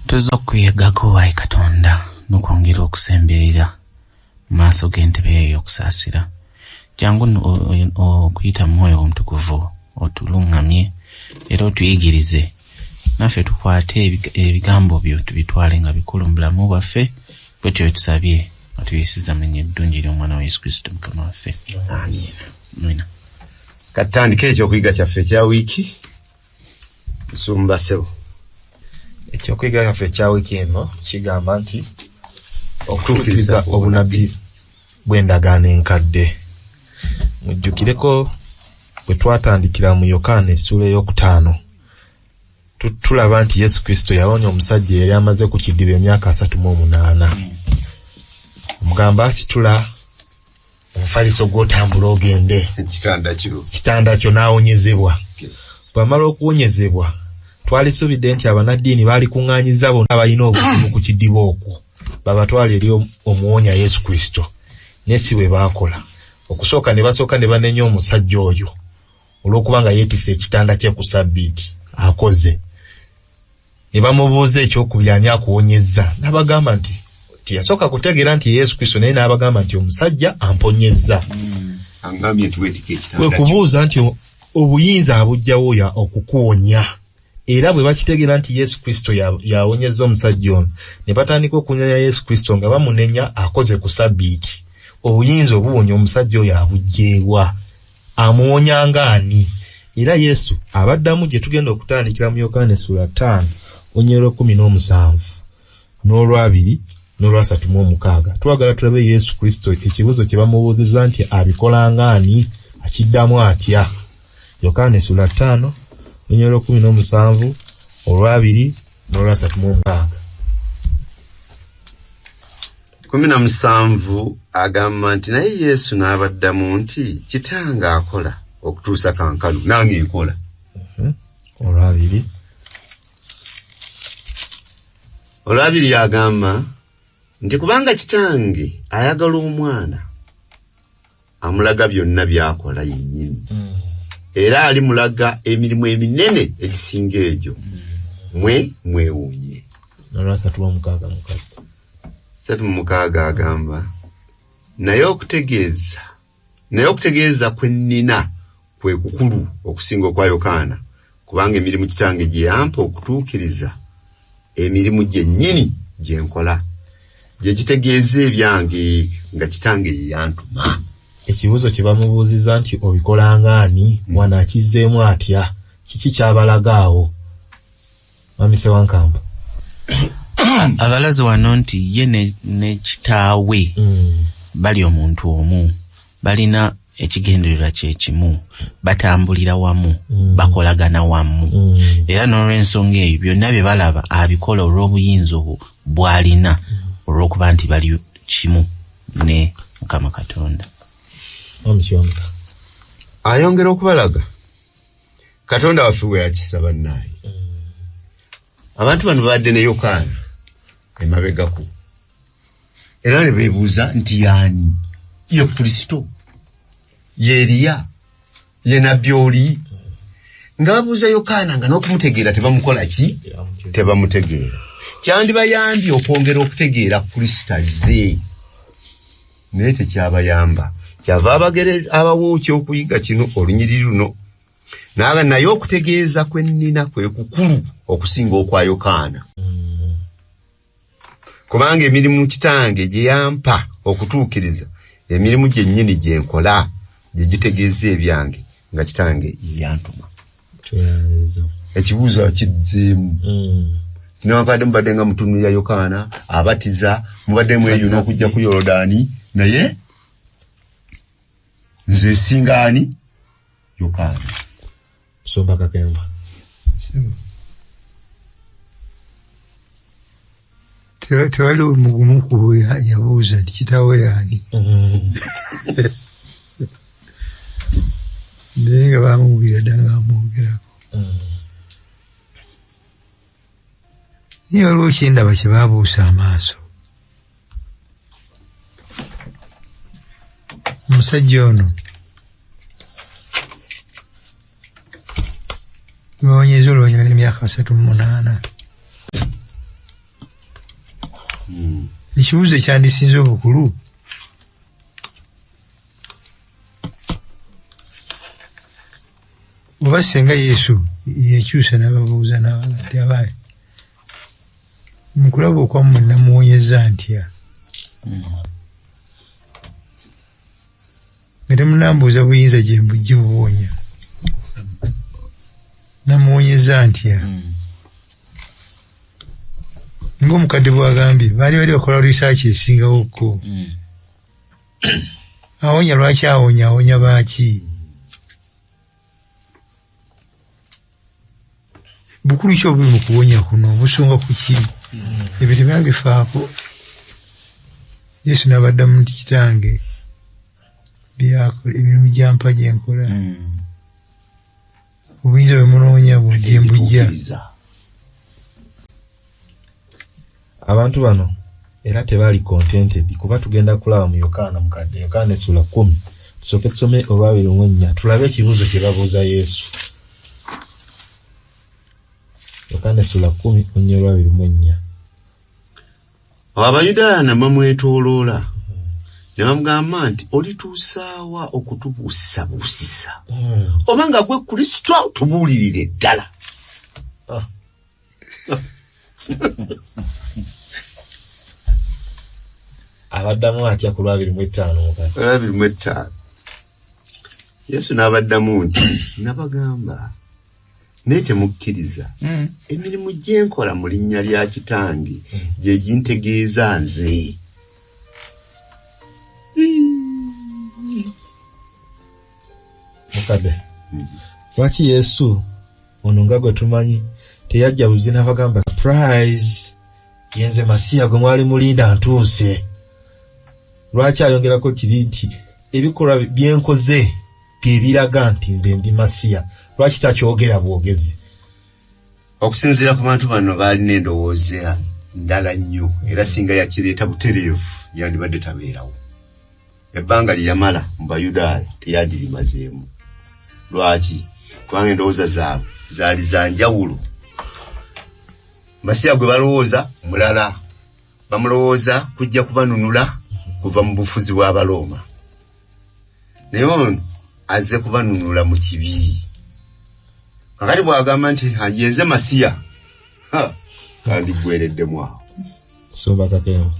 Tuzokuyegako wayi Katonda n'okwongera okusemberera maaso g'entebe ye y'okusaasira. Jangu okuyita mu Mwoyo Omutukuvu otulungamye era otuyigirize naffe tukwate ebigambo byo tubitwale nga bikulu mu bulamu bwaffe bwetyo tusabye atuyisiza menye eddungi ly'omwana wa Yesu Kristo Mukama waffe. Amina. Katandika ekyokuyiga kyaffe ekya wiiki. Nsumba Ssebo. Ekyokuyiga kyaffe ekya wiiki eno kigamba nti okutuukiriza obunabbi bw'endagaano enkadde. Mujjukireko bwe twatandikira mu Yokaana essula ey'okutaano. Tulaba nti Yesu Kristo yawonya omusajja yali amaze ku kiddiba emyaka 38. Mugamba asitula omufaliso gw'otambula ogende. Kitanda kyo n'awonyezebwa. Bw'amala okuwonyezebwa twalisuubidde nti abanaddiini baali kuŋŋaanyiza bonna abalina obuzibu ku kiddiba okwo babatwala eri omuwonya Yesu Kristo. Naye si bwe baakola. Okusooka ne basooka ne banenya omusajja oyo olw'okubanga yeetisse ekitanda kye ku Ssabbiiti akoze. Ne bamubuuza ekyokubiri ani akuwonyezza. N'abagamba nti tiyasooka kutegeera nti Yesu Kristo, naye n'abagamba nti omusajja amponyezza. Kwe kubuuza nti obuyinza abujjawo ya okukuwonya. Era bwe bakitegeera nti Yesu Kristo yawonyezza omusajja ono ne batandika okunenya Yesu Kristo nga bamunenya akoze ku Ssabbiiti. Obuyinza obuwonya omusajja oyo abujjeewa. Amuwonyanga ani? Era Yesu abaddamu gye tugenda okutandikira mu Yokaana essula 5 onyero 17 n'olwabiri n'olwasatu mu omukaaga. Twagala tulabe Yesu Kristo ekibuzo kye bamubuuzizza nti abikolanga ani, akiddamu atya. Yokaana essula 5 onyero 17 olwabiri n'olwasatu mu omukaaga. 17 agamba nti naye Yesu n'abaddamu nti Kitange akola okutuusa kankalu nange nkola. Olwabiri agamba nti kubanga Kitange ayagala omwana amulaga byonna byakola yennyini. Era alimulaga emirimu eminene egisinga egyo. Mwewuunye. N'olwasatu mu omukaaga Mukaaga agamba naye okutegeeza kwe nnina kwe kukulu okusinga okwa Yokaana, kubanga emirimu Kitange gye yampa okutuukiriza emirimu gyennyini gye nkola, gye kitegeeza ebyange nga Kitange ye yantuma. Ekibuzo kye bamubuuzizza nti obikolanga ani, mwana akizzeemu atya, kiki kyabalaga awo? Mami Ssewankamba. Abalazi wano nti ye ne kitaawe bali omuntu omu, balina ekigendererwa kye kimu, batambulira wamu, bakolagana wamu. Era n'olw'ensonga eyo byonna bye balaba abikola olw'obuyinza obwo bw'alina olw'okuba nti bali kimu ne Mukama Katonda. Ayongera okubalaga Katonda waffe we yakisaba naye. Abantu bano badde ne Yokaana emabegako era ne beebuuza nti yaani, ye Kristo, ye Eriya, ye Nabbi oli? Nga babuuza Yokaana nga n'okumutegeera tebamukola ki? Tebamutegeera. Kyandibayambye okwongera okutegeera Kristo azze, naye tekyabayamba. Kyava abagereza abawooki okuyiga kino olunyiriri luno naye okutegeeza kwe nnina kwe kukulu okusinga okwa Yokaana. Kubanga emirimu Kitange gye yampa okutuukiriza emirimu gyennyini gye nkola, gye gitegeeza ebyange nga Kitange ye yantuma. Ekibuuzo kidzeemu. Newankubadde mubadde nga mutunulira Yokaana abatiza, mubadde mweyuna okujja ku Yorodaani, naye nze singaani Yokaana. Nsumba Kakemba. Tewali omugumu ku yabuuza nti kitaawe yaani. Naye nga bamubwira ddala nga bamwogerako. Naye waliwo kyendaba kye baabuusa amaaso. Omusajja ono bawonyeza oluvannyuma lw'emyaka 38. ekibuuzo ekyandisinze obukulu oba senga Yesu yekyusa n'ababuuza n'abagati abaayi mukulaba okwammwe namuwonyeza ntya nga temunambuuza buyinza gye mbujje buwonya namuwonyeza ntya ng'omukadde bwagambye baali bakola research esingawokko awonya lwaki awonya baaki bukulu ki obuli mu kuwonya kuno obusonga ku kiri ebyo tebyabifaako Yesu n'abaddamu nti kitange byakola emirimu gyampa gye nkola obuyinza bwe munoonya bwogye mbujja abantu bano era tebaali contented kuba tugenda kulaba mu Yokaana mukadde Yokaana essula 10 tusooke tusome olwabiri mu 4 tulabe ekibuuzo kye babuuza Yesu Yokaana essula 10 olwabiri mu 4 Abayudaaya ne bamwetooloola ne bamugamba nti olituusaawa okutubuusabuusisa oba nga gwe Kristo tubuulirire ddala abaddamu atya ku lwabiri mu 5 Yesu n'abaddamu nti nabagamba naye temukkiriza emirimu gye nkola mu linnya lya Kitange gye gintegeeza nze mukadde lwaki Yesu ono nga gwe tumanyi teyajja buzi n'abagamba surprise yenze Masiya gwe mwali mulinda ntuuse lwaki ayongerako kiri nti ebikolwa byenkoze byebiraga nti nze ndi Masiya lwaki takyogera bwogezi okusinziira ku bantu bano baalina endowooza ndala nnyo era singa yakireeta butereevu yandibadde tabeerawo ebbanga lye yamala mu Bayudaaya teyandirimazeemu lwaki kubanga endowooza zaabwe zaali za njawulo Masiya gwe balowooza mulala bamulowooza kujja kubanunula kuva mu bufuzi bw'Abaloma naye ono azze kubanunula mu kibi kakati bwagamba nti yenze Masiya kandi gwereddemu awo soba kakeo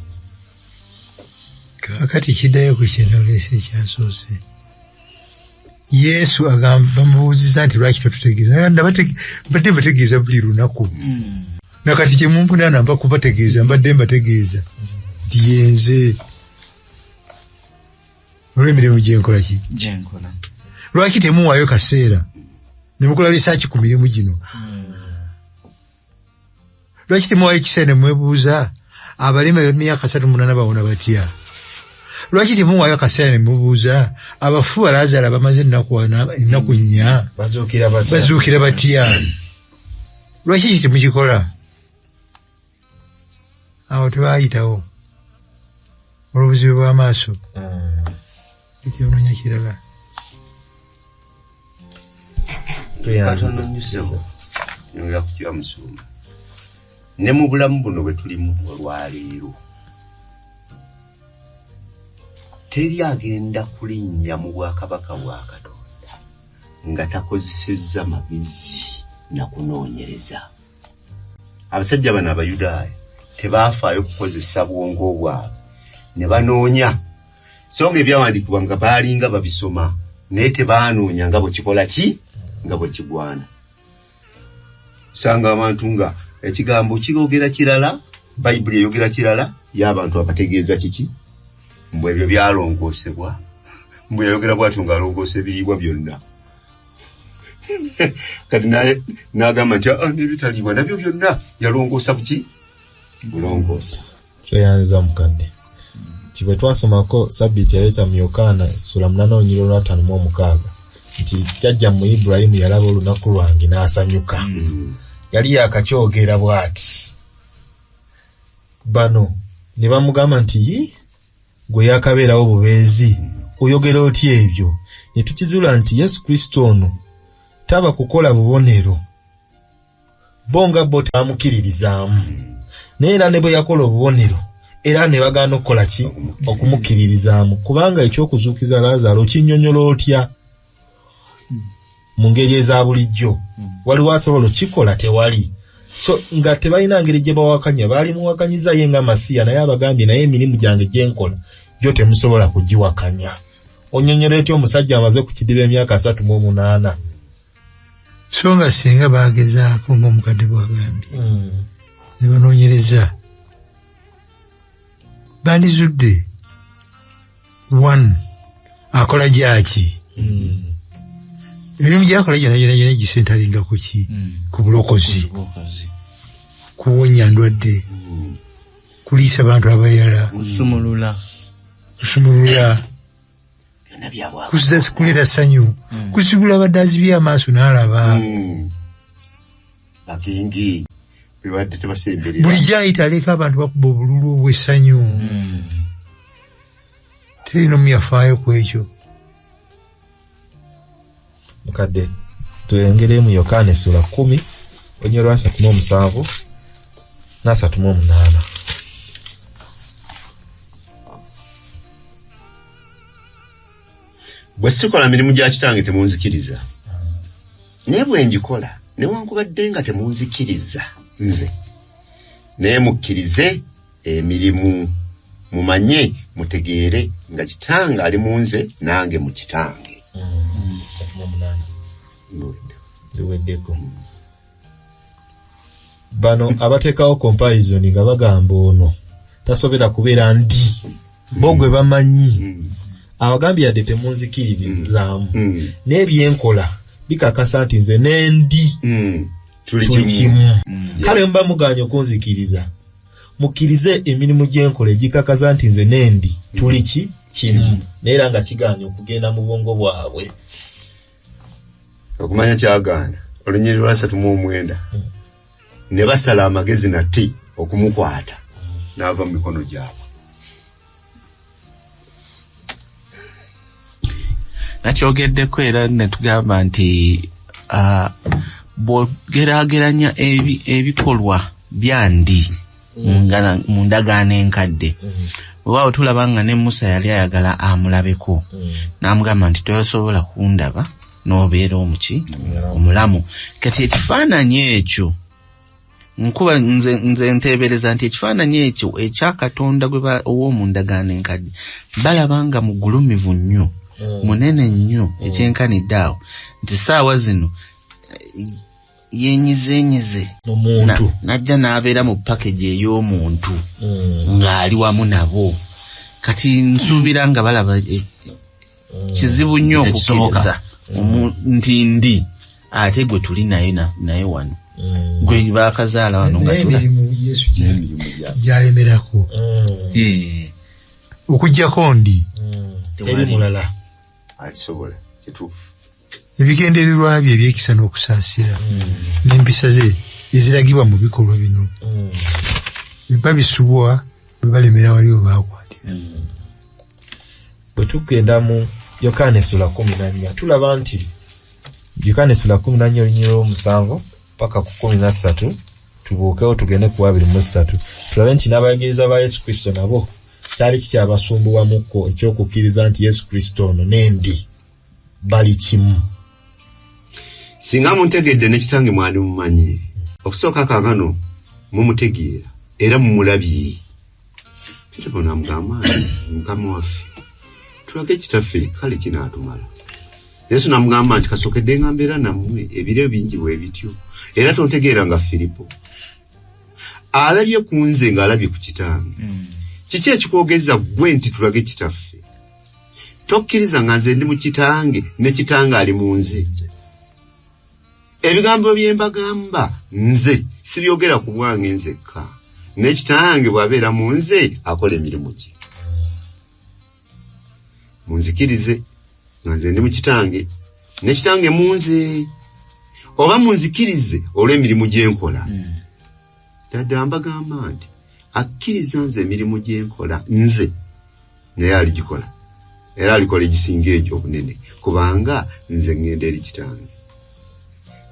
kakati kiddayo ku kintu leese ekyasoose Yesu agamba bamubuuziza nti lwaki totutegeeza mbadde mbategeeza buli lunaku nakati kye mumpunana mba kubategeeza mbadde mbategeeza nti yenze olw'emirimu gyenkola ki gyenkola lwaki temuwaayo kaseera ne mukola research ku mirimu gino lwaki temuwaayo kiseera ne mwebuuza abalema b'emyaka 38 bawona batya lwaki temuwaayo kaseera ne mubuuza abafu Balazaala bamaze ennaku 4 bazuukira batya lwaki ki temukikola awo tebaayitawo olw'obuzibu bw'amaaso ekyononya kirala nga kutya musumba ne mu bulamu buno bwe tulimu olwaleero teri agenda kulinnya mu bwakabaka bwa Katonda nga takozesezza magezi na kunoonyereza abasajja bano Abayudaaya tebaafaayo kukozesa bwongo bwabwe ne banoonya so nga ebyawandiikibwa nga baalinga babisoma naye tebaanoonya nga bwe kikola ki nga bwe kigwana sanga abantu nga ekigambo kigogera kirala Bayibuli eyogera kirala y'abantu abategeeza kiki mbwe ebyo byalongoosebwa mbwe yayogera bw'atyo ng'alongoose ebiriibwa byonna kati naye n'agamba nti n'ebitaliibwa nabyo byonna yalongoosa buki bulongoosa tweyanziza mukadde kibwe twasomako sabbiiti yaleeta mu Yokaana essula 8:5 nti jjajja mu Ibulayimu yalaba olunaku lwange n'asanyuka yali yakakyogera bw'ati bano ne bamugamba nti gwe yakabeerawo bubeezi oyogera otya ebyo ne tukizuula nti Yesu Kristo ono taba kukola bubonero bo nga bo tebamukiririzaamu naye era ne bwe yakola obubonero era ne bagaana okukola ki okumukkiririzaamu kubanga ekyokuzuukiza Laazaalo kinnyonnyola otya mu ngeri eza bulijjo waliwo asobola okikola tewali so nga tebalina ngeri gye bawakanya baali muwakanyiza ye nga Masiya naye abagambye naye emirimu gyange gye nkola gyo temusobola kugiwakanya onnyonnyola etya omusajja amaze ku kidiba emyaka 38 so nga singa bagezaako ng'omukadde bwagambye ne banoonyereza bandizudde one akola gyaki emirimu gyakola gyona gisentalinga ku ki ku bulokozi kuwonya ndwadde kuliisa bantu abayala kusumulula kuleeta ssanyu kusibula abaddazi by'amaaso n'alaba bakingi bibadde tebasemberera buli gyayita aleka abantu bakuba obululu obw'essanyu terina omuyafaayo ku ekyo mukadde tuyengeremu Yokaana essula 10 onyolwa 37 na 38 bwe sikola mirimu gya kitange temunzikiriza naye bwe njikola newankubadde nga temunzikiriza nze naye mukkirize emirimu mumanye mutegeere nga kitange ali mu nze nange mu kitange ziweddeko bano abateekawo comparison nga bagamba ono tasobera kubeera ndi bo gwe bamanyi abagambye yadde temunzikiririzaamu n'ebyenkola bikakasa nti nze n'endi tuli kimu kale mba muganya okunzikiriza mukkirize emirimu gy'enkola egikakaza nti nze n'endi tuli kimu naye nga kiganya okugenda mu bwongo bwabwe okumanya kyagaana olunyiriri lwa 39 ne basala amagezi nate okumukwata n'ava mu mikono gyabwe nakyogeddeko era ne tugamba nti bw'ogeraageranya ebikolwa byandi mu ndagaano enkadde olwawo tulaba nga ne Musa yali ayagala amulabeko n'amugamba nti tosobola kundaba n'obeera omulamu kati ekifaananyi ekyo nkuba nze nteebereza nti ekifaananyi ekyo ekya Katonda ow'omu ndagaano enkadde balaba nga mugulumivu nnyo munene nnyo ekyenkanidde awo nti saawa zino yenyizenyize najja n'abeera mu package ey'omuntu ng'ali wamu nabo kati nsuubira nga balaba kizibu nnyo okukkiriza nti ate gwe tuli naye wano gwe baakazaala wano nga emirimu Yesu gyalemerako okuggyako ndi teri mulala alisobola kituufu ebigendererwa bye ebyekisa n'okusaasira n'empisa ze eziragibwa mu bikolwa bino biba bisubwa bwe balemera wali we baakwatira bwe tugenda mu Yokaana essula 14 tulaba nti Yokaana essula 14 olunyiriri lw'omusanvu paka ku 13 tubuukewo tugende ku 23 tulabe nti n'abayigirizwa ba Yesu Kristo nabo kyali kikyabasumbuwamukko ekyokukkiriza nti Yesu Kristo ono n'endi bali kimu singa muntegedde ne kitange mwali mumanyi okusooka kaakano mumutegeera era mumulabye Peter n'amugamba mukama waffe tulage kitaffe kale kinaatumala Yesu n'amugamba nti kasookedde nga mbeera nammwe ebiro bingi bwe bityo era tontegeera nga Filipo alabye ku nze ng'alabye ku kitange kiki ekikwogeza ggwe nti tulage kitaffe tokkiriza nga nze ndi mu kitange ne kitange ali mu nze ebigambo bye mbagamba nze sibyogera ku bwange nzekka ne kitange bw'abeera mu nze akola emirimu gye munzikirize nga nze ndi mu kitange ne kitange mu nze oba munzikirize olw'emirimu gye nkola ddala mbagamba nti akkiriza nze emirimu gye nkola nze naye aligikola era alikola egisinga ekyo obunene kubanga nze ngenda eri kitange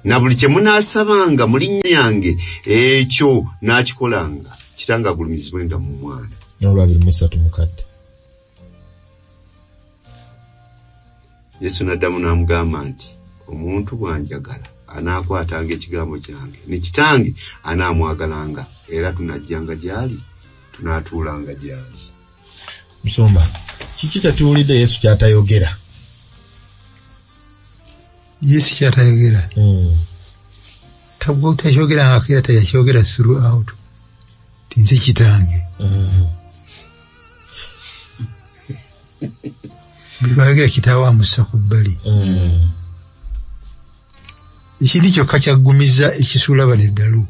na buli kye munaasabanga mu linnya lyange ekyo n'akikolanga kitange agulumizibwenga mu mwana n'olwabiri mu esatu mukadde. Yesu n'addamu n'amugamba nti omuntu bw'anjagala anaakwatanga ekigambo kyange ne kitange anaamwagalanga era tunajjanga gy'ali tunaatuulanga gy'ali. Musumba, kiki kyatuwulidde Yesu kyatayogera? Yesu kyatayogera tabwo takyogera nga kira tayakyogera throughout tinze kitange bwayogera kitaawe amussa ku bbali. Ekindi kyokka kyaggumiza ekisuula bano eddalu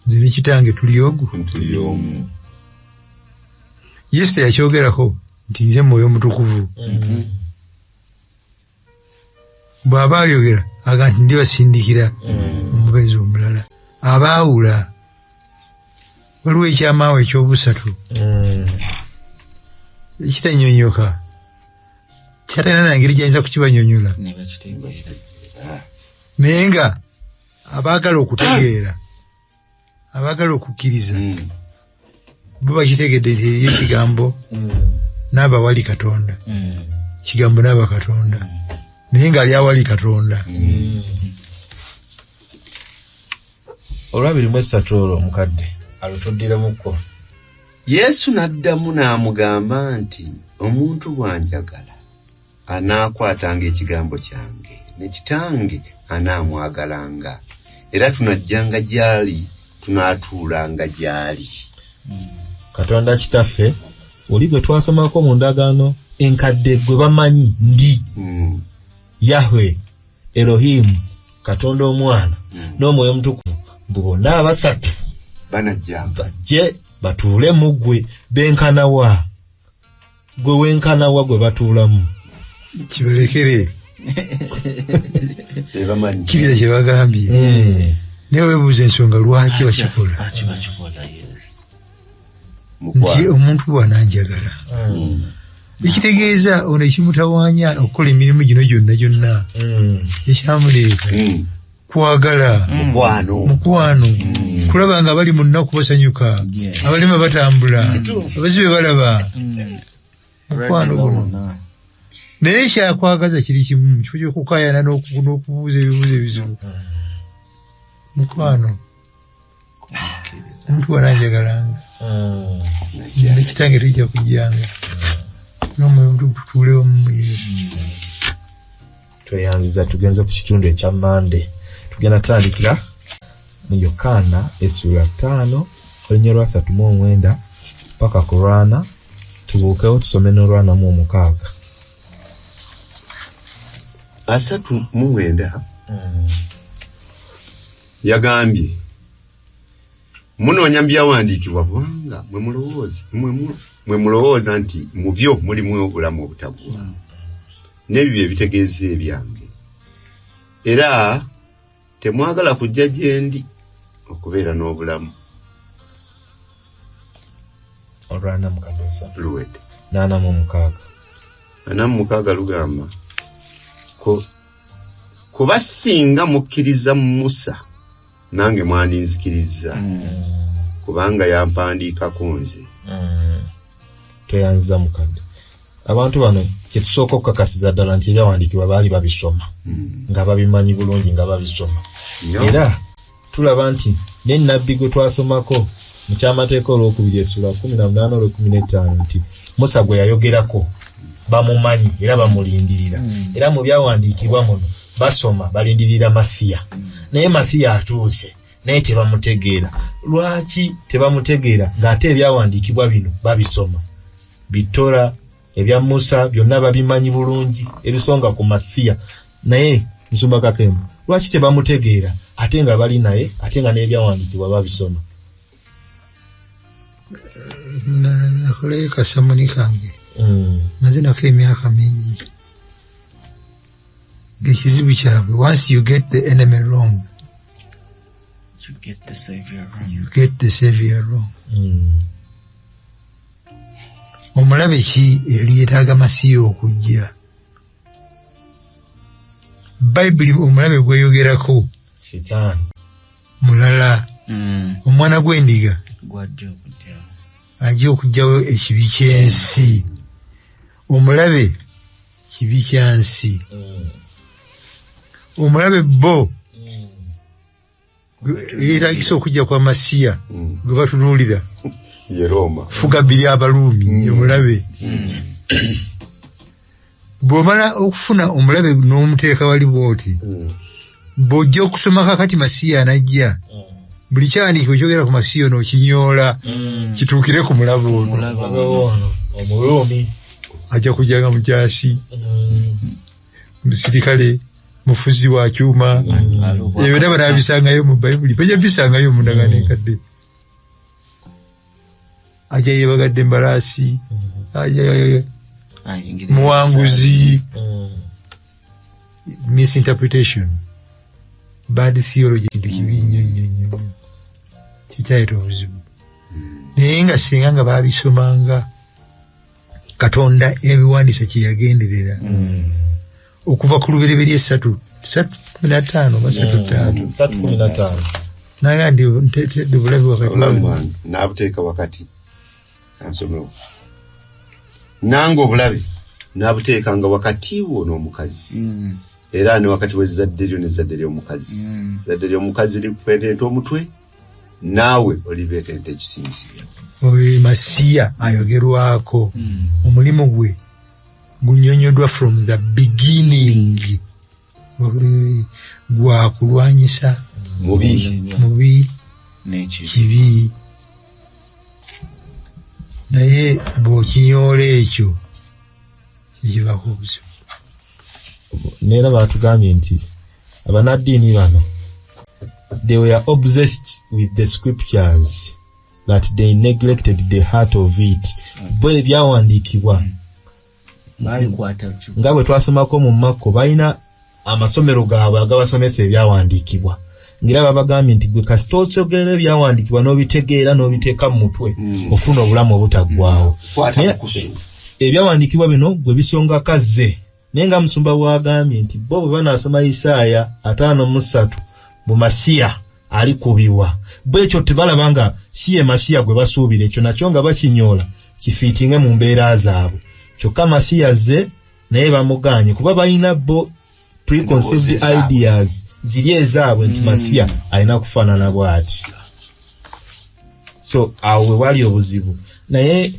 nze ne kitange tuli omu. Yesu teyakyogerako nti nze Mwoyo Mutukuvu. Bw'aba ayogera aga nti ndibasindikira omubeezi omulala abaawula. Waliwo ekyamaawo ekyobusatu ekitanyonyoka kyatalina na ngeri gyayinza kukibanyonyola naye nga abaagala okutegeera abaagala okukkiriza bo bakitegedde nti eriyo ekigambo n'abawali Katonda kigambo n'aba Katonda naye ng'ali awali Katonda. Olwabiri mu esatu olwo omukadde alutuddiremukko. Yesu n'addamu n'amugamba nti omuntu bw'anjagala anaakwatanga ekigambo kyange ne kitange anaamwagalanga era tunajjanga gy'ali tunaatuulanga gy'ali. Katonda kitaffe oli gwe twasomako mu ndagaano enkadde gwe bamanyi ndi Yahwe Elohim Katonda Omwana n'Omwoyo Omutukuvu mbu bonna abasatu bajje batuule mu ggwe benkanawa gwe wenkanawa gwe batuulamu. Kibalekere kiriza kye bagambye naye weebuuza ensonga lwaki bakikola nti omuntu bw'ananjagala ekitegeeza ono ekimutawaanya okukola emirimu gino gyonna ekyamuleeta kwagala mukwano kulaba nga bali mu nnaku basanyuka abalema batambula abazibe balaba mukwano guno. Naye kyakwagaza kiri kimu mu kifo ky'okukaayana n'okubuuza ebibuuzo ebizibu mukwano omuntu wananjagalanga nekitange tujja kujjanga n'Omwoyo Omutukuvu tutuulewo mu Yesu. Tweyanziza tugenze ku kitundu ekya Mande. Tugenda tandikira mu Yokaana essula 5 olunya lwa 39 paka ku Lwana tubuukewo tusome n'Olwana mu 6. 39 yagambye munoonya byawandiikibwa kubanga mwe mulowooza nti mu byo mulimu obulamu obutaggwa n'ebyo ebitegeeza ebyange era temwagala kujja gye ndi okubeera n'obulamu. Olwana mukadosa luwedde 46 lugamba kuba singa mukkiriza Musa nange mwandinzikiriza kubanga yampandiikako nze. Tweyanziza mukadde. Abantu bano kye tusooka okukakasiza ddala nti ebyawandiikibwa baali babisoma nga babimanyi bulungi nga babisoma era tulaba nti n'ennabbi gwe twasomako mu kyamateeka olwokubiri essula 18 olw'15 nti Musa gwe yayogerako bamumanyi era bamulindirira era mu byawandiikibwa muno basoma balindirira Masiya naye Masiya atuuse naye tebamutegeera. Lwaki tebamutegeera ng'ate ebyawandiikibwa bino babisoma bitora ebya Musa byonna babimanyi bulungi ebisonga ku Masiya naye Musumba Kakembo lwaki tebamutegeera ate nga bali naye ate nga n'ebyawandiikibwa babisoma? Nakolayo kasamuni kange maze nako emyaka mingi ng'ekizibu kyabwe once you get the enemy wrong you get the savior wrong. Omulabe ki eri yeetaaga Masiya okujja? Bayibuli omulabe gweyogerako Sitaani mulala omwana gw'endiga gwajja okujja ajja okujjawo ekibi ky'ensi. Omulabe kibi kya nsi. Omulabe bo yeetagisa okujja kwa Masiya gwe batunuulira ye Roma fuga bbiri Abaluumi omulabe. Bw'omala okufuna omulabe n'omuteeka wali bw'oti bw'ojja okusoma kakati Masiya anajja buli kyawandiikibwa ekyogera ku Masiya ono okinyoola kituukire ku mulabe ono. Omuluumi ajja kujjanga mukyasi musirikale mufuzi wa kyuma ebyo ndaba nabisangayo mu Bayibuli pejja bisangayo mu ndagaano enkadde. Ajja yeebagadde embalaasi muwanguzi. Misinterpretation, bad theology, kintu kibi nnyo kikyayita obuzibu. Naye nga singa nga baabisomanga Katonda ebiwandiisa kye yagenderera okuva ku lubereberye 3:15 naga ndi ntedde bulabi wakati n'abuteeka wakati ansomewo nange obulabe n'abuteekanga wakati wo n'omukazi era ne wakati w'ezzadde lyo n'ezzadde ly'omukazi. Ezzadde ly'omukazi likweta ente omutwe naawe olibeeta ente ekisinziro. Masiya ayogerwako omulimu gwe gunyonyodwa from the beginning gwa kulwanyisa mubi kibi. Naye bw'okinyoola ekyo kikibako obuzibu. Neera batugambye nti abanaddiini bano they were obsessed with the scriptures that they neglected the heart of it. Bo ebyawandiikibwa nga bwe twasomako mu Makko balina amasomero gaabwe agabasomesa ebyawandiikibwa ngira babagambye nti gwe kasita okyogera ebyawandiikibwa n'obitegeera n'obiteeka mu mutwe ofuna obulamu obutaggwaawo. Ebyawandiikibwa bino gwe bisonga kazze naye nga Musumba bw'agambye nti bo bwe banaasoma Isaaya 53 bu Masiya alikubibwa bwekyo tebalaba nga si ye Masiya gwe basuubira ekyo nakyo nga bakinyoola kifiitinge mu mbeera zaabwe. Kyokka Masiya ze naye bamuganye kuba balina bo preconceived ideas ziri ezaabwe nti Masiya alina kufaanana bw'ati. So awo we wali obuzibu. Naye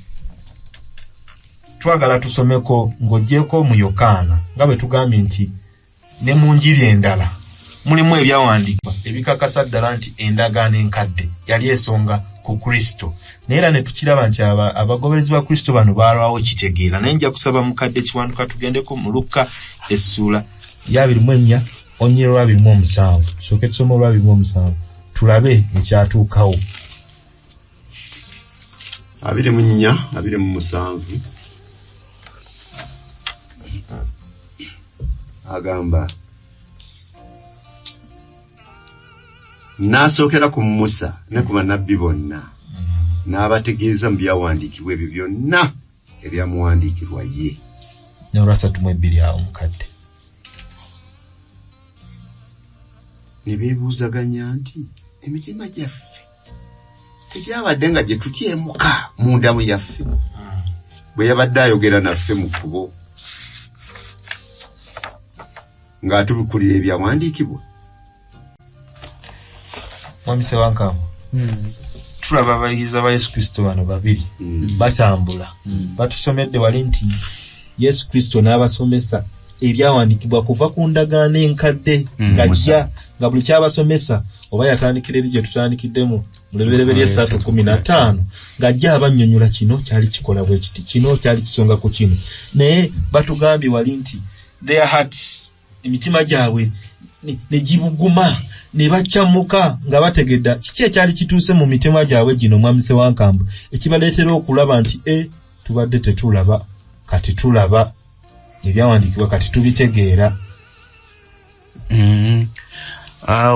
twagala tusomeko ng'oggyeko mu Yokaana nga bwe tugambye nti ne mu njiri endala mulimu ebyawandiikibwa ebikakasa ddala nti endagaano enkadde yali esonga ku Kristo. Naye era ne tukiraba nti abagoberezi ba Kristo bano baalwawo kitegeera. Naye nja kusaba mukadde kiwanduka tugendeko mu Luka essula ya 24 onyero lwa 27 tusooke tusome olwa 27 tulabe ekyatuukawo. 24 27 agamba n'asookera ku Musa ne ku bannabbi bonna n'abategeeza mu byawandiikibwa ebyo byonna ebyamuwandiikirwa ye. N'olwa 32 awo mukadde ne beebuuzaganya nti emitima gyaffe tegyabadde nga gye tutyemuka mu ndamu yaffe bwe yabadde ayogera naffe mu kkubo ng'atubikulira ebyawandiikibwa. Mwami Ssewankambu tulaba abayigiza ba Yesu Kristo bano babiri batambula batusomedde wali nti Yesu Kristo n'abasomesa ebyawandiikibwa kuva ku ndagaano enkadde ng'ajja nga buli kyabasomesa oba yatandikira eri gye tutandikiddemu mu lubereberye 3:15 ng'ajja abannyonnyola kino kyali kikola bwe kiti kino kyali kisonga ku kino. Naye batugambye wali nti their hearts emitima gyabwe ne gibuguma ne bakyamuka nga bategedda kiki ekyali kituuse mu mitima gyabwe gino Mwami Ssewankambu ekibaleetera okulaba nti tubadde tetulaba kati tulaba ebyawandiikibwa kati tubitegeera.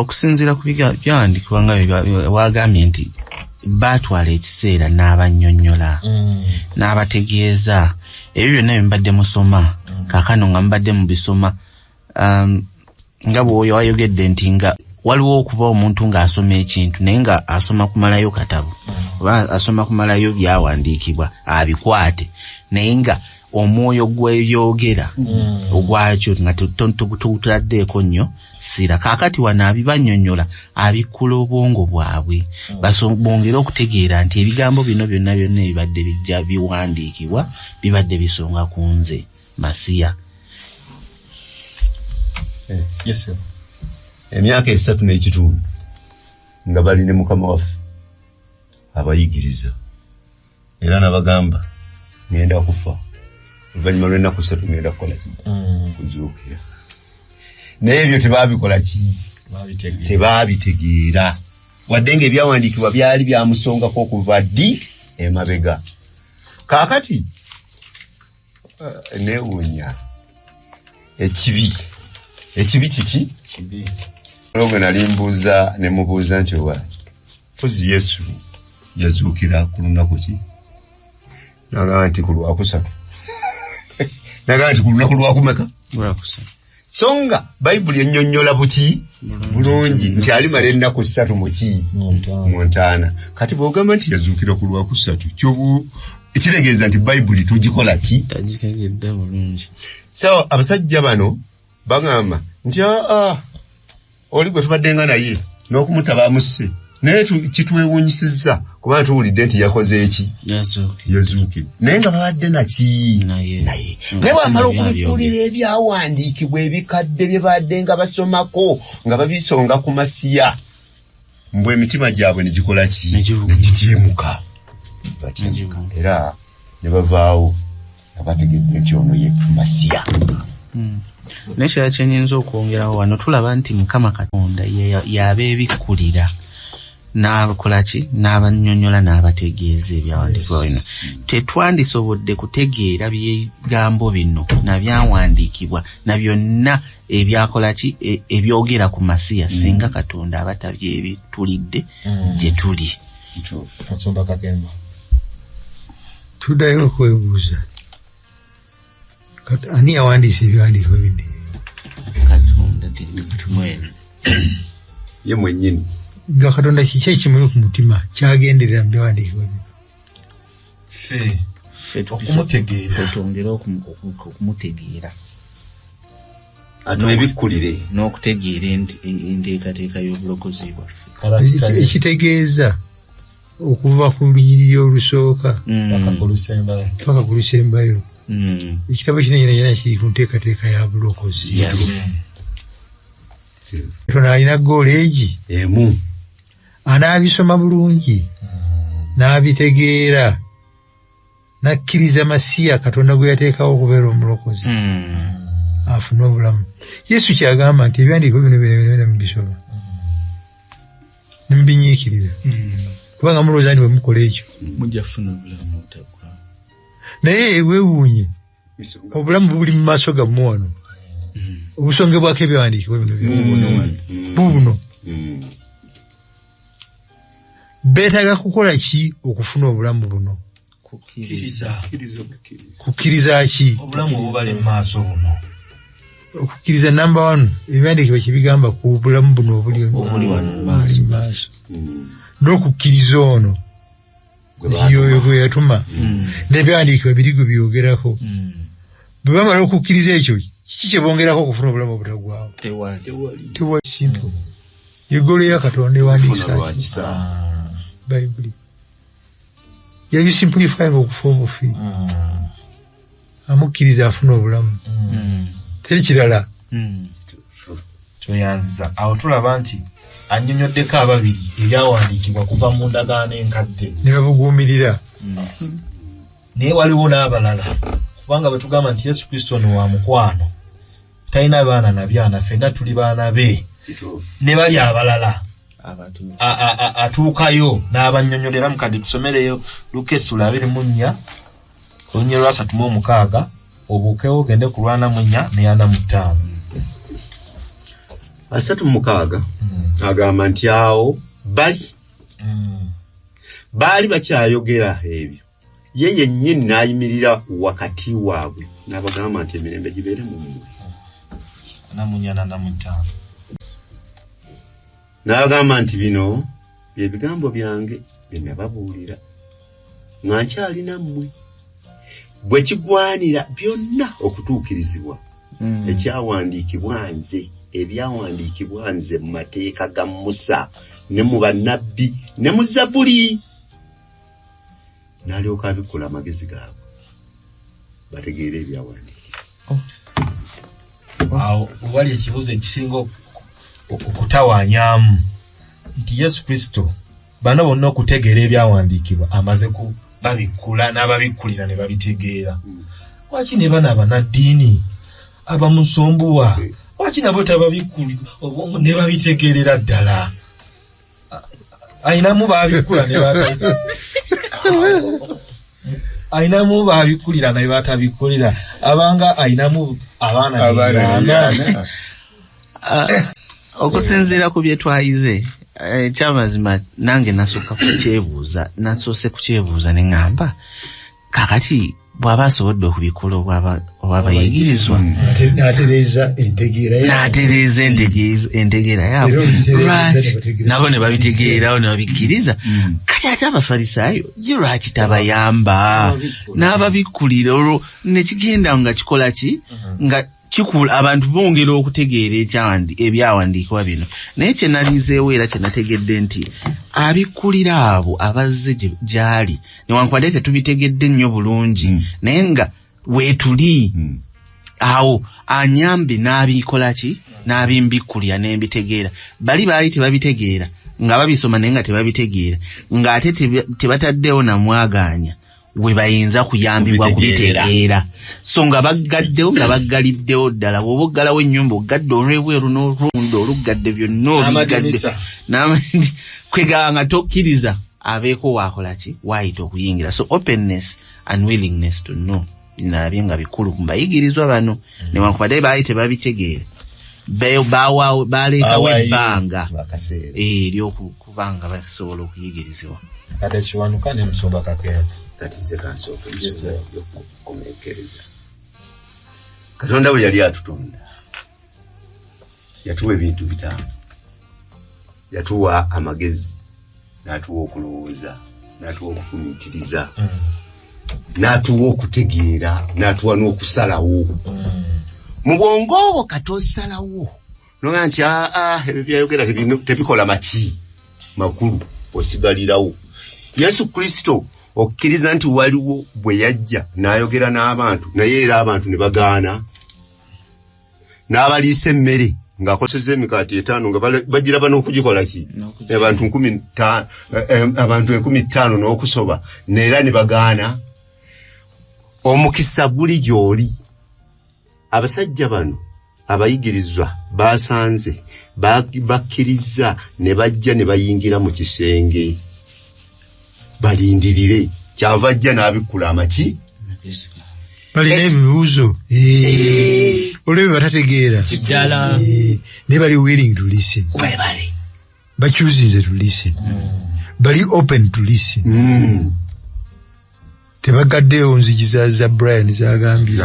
Okusinziira ku byawandiikibwa nga wagambye nti baatwala ekiseera n'abannyonnyola n'abategeeza ebyo byonna mbadde musoma kaakano nga mbadde mu bisoma nga bw'oyo ayogedde nti nga waliwo okuba omuntu ng'asoma ekintu naye nga asoma kumalayo katabo oba asoma kumalayo byawandiikibwa abikwate naye nga omwoyo gw'ebyogera ogwakyo nga tutaddeeko nnyo sira kaakati wano abibannyonnyola abikkula obwongo bwabwe bongere okutegeera nti ebigambo bino byonna ebibadde bijja biwandiikibwa bibadde bisonga ku nze Masiya. Yes, emyaka 3.5 nga bali ne mukama waffe abayigiriza era nabagamba ngenda kufa oluvannyuma lw'ennaku 3 ngenda kukola kuzuukira naye ebyo tebabikola ki tebabitegeera wadde nga ebyawandiikibwa byali byamusongako okuva ddi emabega kaakati newuunya ekibi kiki olwo nali mbuuza ne mubuuza nti owa pozi Yesu yazuukira ku lunaku ki nagamba nti ku Lwakusatu nagamba nti ku lunaku lwakumeka songa Bayibuli ennyonnyola buki bulungi nti alimala ennaku 3 mu ntaana kati bw'ogamba nti yazuukira ku Lwakusatu kyobu ekitegeeza nti Bayibuli tugikola ki tagitegedde bulungi so abasajja bano bagamba nti oli gwe tubaddenga naye n'okumutaba amusse naye kitwewuunyisizza kubanga tuwulidde nti yakoze eki yazuukira naye nga babadde naki naye bwamala okubikulira ebyawandiikibwa ebikadde bye badde nga basomako nga babisonga ku Masiya mbwe emitima gyabwe ne gikola ki negityemuka era ne bavaawo nga bategedde nti ono ye Masiya. Nekirala kyenyinza okwongerawo wano tulaba nti Mukama Katonda y'abeebikkulira n'abakola ki n'abannyonnyola n'abategeeza ebyawandiikibwa bino tetwandisobodde kutegeera byegambo bino nabyawandiikibwa na byonna ebyakola ki ebyogera ku Masiya singa Katonda abatabyebitulidde gye tuli. Tuddayo okwebuuza ani yawandiisa ebiwandiiko bino? Katonda mwene ye mwennyini nga Katonda kiki ekimuli ku mutima kyagenderera mu byawandiikibwa bino? Okumutegeera twongere okumutegeera atwebikkulire n'okutegeera enteekateeka y'obulokozi bwaffe ekitegeeza okuva ku lunyiriri olusooka paka ku lusembayo ekitabo kino yenna kiri ku nteekateeka ya bulokozi. Katonda alina gooleegi emu anaabisoma bulungi n'abitegeera n'akkiriza Masiya Katonda gwe yateekawo okubeera omulokozi afune obulamu. Yesu kyagamba nti ebyandiiko bino byonna mubisoma ne mubinyiikiriza kubanga mulowooza nti bwe mukola ekyo mujja kufuna obulamu obutaggwa naye weewuunye obulamu buli mu maaso gammwe wano obusongebwako ebyawandiikibwa bino bubuno beetaaga kukola ki okufuna obulamu buno? Kukkiriza ki? obulamu obubali mu maaso buno okukkiriza number 1 ebyandiikibwa kyebigamba ku bulamu buno obuli wano mu maaso n'okukkiriza ono nti yoyo gwe yatuma n'ebyandiikibwa biri gwe byogerako bwe bamala okukkiriza ekyo kiki kye bongerako okufuna obulamu obutaggwaawo? Tewali simple yegolo ya Katonda ewandiisa Bayibuli yabisimplifyinga okufa obufi amukkiriza afuna obulamu teri kirala kyoyanziza awo tulaba nti annyonnyoddeko ababiri ebyawandiikibwa kuva mu ndagaano enkadde ne babuguumirira naye waliwo n'abalala kubanga bwe tugamba nti Yesu Kristo ono wa mukwano talina baana na byana ffenna tuli baana be ne bali abalala atuukayo n'abannyonnyolera mukadde tusomereyo Luka essula 24 olunyiriri lwa 36 obuukewo ogende ku lwa 4 ne 45 36 agamba nti awo baali bakyayogera ebyo ye yennyini n'ayimirira wakati waabwe n'abagamba nti emirembe gibeere mu mmwe. n'agamba nti bino ebigambo byange bye nababuulira nga nkyali nammwe bwe kigwanira byonna okutuukirizibwa ekyawandiikibwa nze ebyawandiikibwa nze mu mateeka ga Musa ne mu bannabbi ne mu Zabbuli n'alyoka abikola amagezi gaabwe bategeera ebyawandiikibwa. Awo wali ekibuzo ekisinga okutawanyaamu nti Yesu Kristo bano bonna okutegeera ebyawandiikibwa amaze babikula n'ababikkulira ne babitegeera. Lwaki ne bano abanaddiini abamusumbuwa lwaki nabo tababikkuli ne babitegeerera ddala? Ayinamu babikula ne ayinamu babikkulira ne batabikkulira abanga ayinamu abaana okusinziira ku bye twayize kyamazima nange nasoose kukyebuuza ne ŋŋamba kakati bw'aba asobodde okubikola obw'abayigirizwa n'atereeza entegeera yaabwe nabo ne babitegeerawo ne babikkiriza. Kati ate abafalisaayo ye lwaki tabayamba n'ababikkulira olwo ne kigenda nga kikola ki nga kikula abantu bongera okutegeera ebyawandiikibwa bino. Naye kye nalizeewo era kye nategedde nti abikkulira abo abazze gy'ali newankubadde tetubitegedde nnyo bulungi naye nga weetuli awo anyambe n'abikola ki n'abimbikkulira n'embitegeera. Bali baali tebabitegeera nga babisoma naye nga tebabitegeera ng'ate tebataddewo namwagaanya we bayinza kuyambibwa kubitegeera. So nga baggaddewo nga baggaliddewo ddala bw'oba oggalawo ennyumba oggadde olw'ebweru n'olwunda oluggadde byonna obiggadde kwegaba nga tokkiriza abeeko waakola ki waayita okuyingira. So openness and willingness to know nabye nga bikulu mu bayigirizwa bano newankubadde baali tebabitegeera baleetawo ebbanga ery'okubanga basobola okuyigirizibwa. Kati ekiwanuka ne Musumba Kakeeto kati nze kansooka okukomekereza. Katonda bwe yali atutonda yatuwa ebintu bitaano. Yatuwa amagezi, n'atuwa okulowooza, n'atuwa okufumiitiriza, n'atuwa okutegeera, n'atuwa n'okusalawo. Mu bwongo obwo katosalawo noga nti ebyo byayogera tebikola maki makulu osigalirawo. Yesu Kristo okkiriza nti waliwo bwe yajja n'ayogera n'abantu naye era abantu ne bagaana n'abaliisa emmere ng'akosezza emikaati 5 nga bagira bano okugikola ki abantu 15 n'okusoba neera ne bagaana. Omukisa guli gy'oli. Abasajja bano abayigirizwa basanze bakkiriza ne bajja ne bayingira mu kisenge balindirire kyava ajja n'abikkula amaki balina ebibuuzo olwebyo batategeera naye bali willing to listen bakyuzinze to listen bali open to listen tebagaddeyo nzigi za Brian zagambye.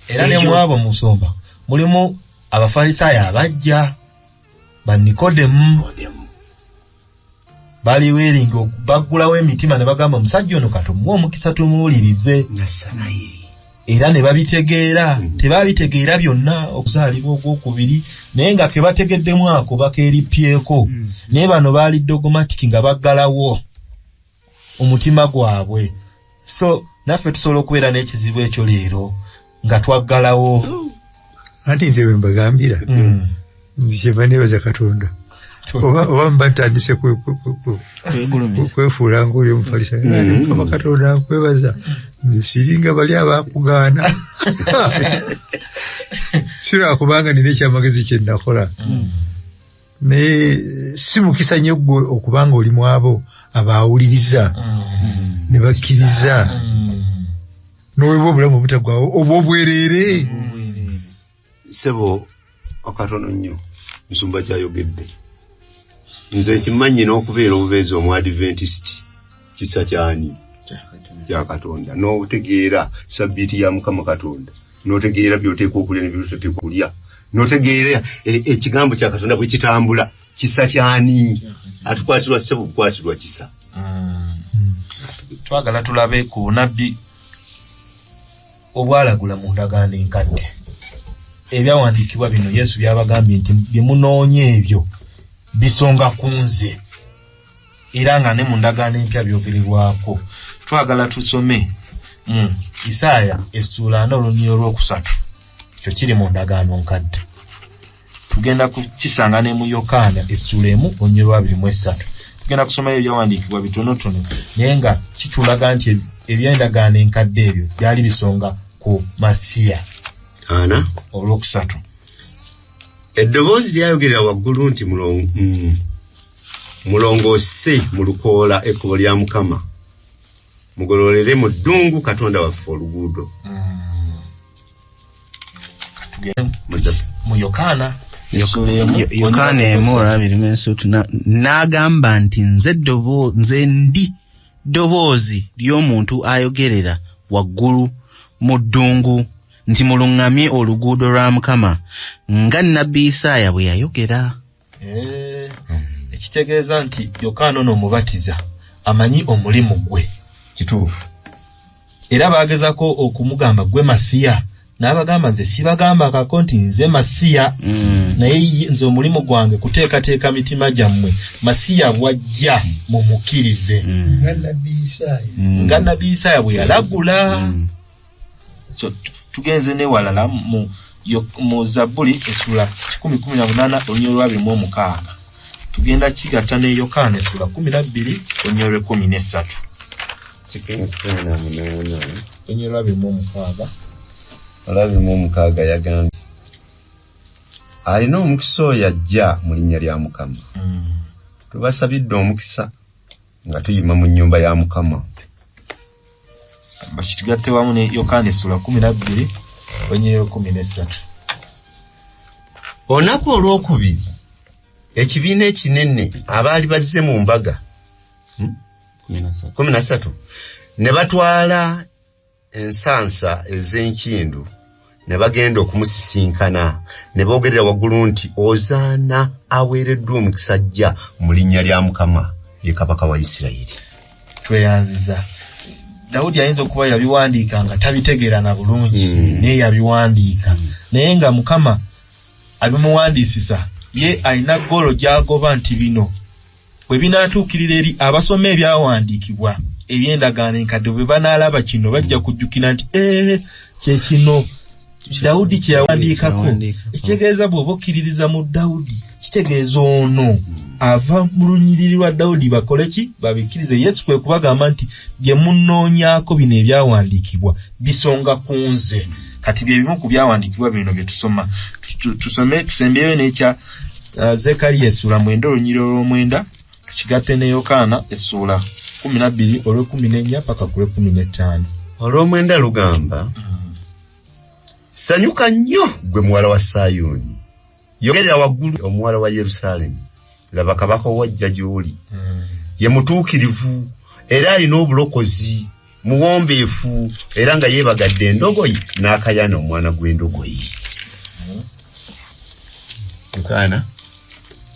Era ne mwabo Musumba mulimu abafalisaayo abajja ba Nikodemu bali weeringa okubaggulawo emitima ne bagamba musajja ono katumuwa omukisa tumuwulirize. Era ne babitegeera tebabitegeera byonna okuzaalibwa ogwokubiri naye nga ke bategeddemu ako bakeeripyeko naye bano baali dogmatic nga baggalawo omutima gwabwe. So naffe tusobola okubeera n'ekizibu ekyo leero nga twaggalawo. Anti nze bwe mbagambira nze baneebaza Katonda oba mbatandise kwefuula ng'oli omufalisaayo Mukama Katonda nkwebaza nze siringa bali abakugaana sirwa kubanga nina ekyamagezi kye nakola naye si mukisa nnyo ggwe okubanga oli mu abo abaawuliriza ne bakkiriza n'owebwa obulamu obutagwawo obwobwerere. Sebo akatono nnyo Musumba kyayogedde nze kimanyi n'okubeera obubeezi omu-Adventist kisa kyani kya Katonda n'otegeera sabbiiti ya Mukama Katonda n'otegeera by'oteeka okulya ne by'oteeka okulya notegeera ekigambo kya Katonda bwe kitambula kisa kyani atukwatirwa ssebo bukwatirwa kisa. Twagala tulabe ku nabbi obwalagula mu ndagaano enkadde ebyawandiikibwa bino Yesu byabagambye nti bye munoonye ebyo bisonga ku nze era nga ne mu ndagaano empya byogererwako. Twagala tusome Isaaya essula 4 olunyiriro olwokusatu ekyo kiri mu ndagaano nkadde. Tugenda kukisanga ne mu Yokaana essula 1 olunyiriro lwa 23. Tugenda kusoma ebyawandiikibwa bitonotono naye nga kitulaga nti ebyendagaano enkadde ebyo byali bisonga ku Masiya. Ana olwokusatu. Eddoboozi lyayogerera waggulu nti mulongoose mu lukoola ekkubo lya Mukama, mugololere mu ddungu Katonda waffe oluguudo. Mu Yokaana Yokaana 1:2 n'agamba nti nze ndi ddoboozi ly'omuntu ayogerera waggulu mu ddungu nti mulungamye oluguudo lwa Mukama nga nnabbi Isaaya bwe yayogera. Ekitegeeza nti Yokaana ono omubatiza amanyi omulimu gwe kituufu era baagezako okumugamba gwe Masiya n'abagamba nze sibagamba kako nti nze Masiya naye nze omulimu gwange kuteekateeka mitima gyammwe Masiya bw'ajja mumukkirize nga nnabbi Isaaya bwe yalagula. So tugenze ne walala mu Zabbuli essula 118 olunyiriro lwa 26. Tugenda kigatta ne Yokaana essula 12 olunyiriro lwa 13. Olunyiriro lwa 26 olabimukaaga yagambye alina omukisa oyo ajja mu linnya lya Mukama. Tubasabidde omukisa nga tuyima mu nnyumba ya Mukama. Bakitugatte wamu ne Yokaana essula 12 olunyiriro 13. Olunaku olwokubiri ekibiina ekinene abaali bazze mu mbaga 13 ne batwala ensansa ez'enkindu ne bagenda okumusisinkana ne boogerera waggulu nti Ozaana aweereddwa omukisa ajja mu linnya lya Mukama ye kabaka wa Isirayiri. Tweyanziza Dawudi ayinza okuba yabiwandiika nga tabitegeera na bulungi naye yabiwandiika naye nga Mukama abimuwandiisisa ye alina ggolo gy'agoba nti bino bwe binaatuukirira eri abasoma ebyawandiikibwa ebyendagaano enkadde bwe banaalaba kino bajja kujjukira nti kye kino Dawudi kye yawandiikako. Ekitegeeza bw'oba okkiririza mu Dawudi kitegeeza ono ava mu lunyiriri lwa Dawudi bakole ki babikkirize. Yesu kwe kubagamba nti bye munoonyaako bino ebyawandiikibwa bisonga ku nze. Kati bye bimu ku byawandiikibwa bino bye tusoma. Tusome tusembeyo n'ekya Zekariya essula 9 olunyiriro olw'omwenda tukigatte ne Yokaana essula 12 olw'ekumina paka ku 15. Olw'omwenda lugamba sanyuka nnyo gwe muwala wa Sayuni, yogerera waggulu omuwala wa Yerusaalemi, laba kabaka wajja gy'oli ye mutuukirivu era alina obulokozi muwombeefu era nga yeebagadde endogoyi n'akayana omwana gw'endogoyi. Yokaana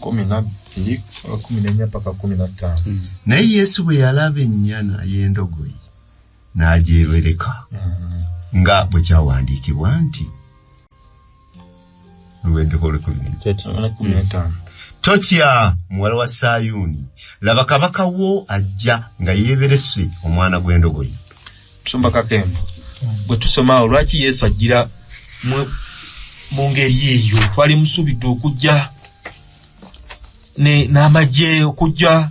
12 paka 15. Naye Yesu bwe yalaba ennyana y'endogoyi n'agyebereka nga bwe kyawandiikibwa nti luwendeko olw'15 totya muwala wa Sayuni, laba kabaka wo ajja nga yeeberese omwana gw'endogoyi. Tusomba kakembo bwe tusoma lwaki Yesu ajjira mu ngeri eyo twali musuubidde okujja n'amagye okujja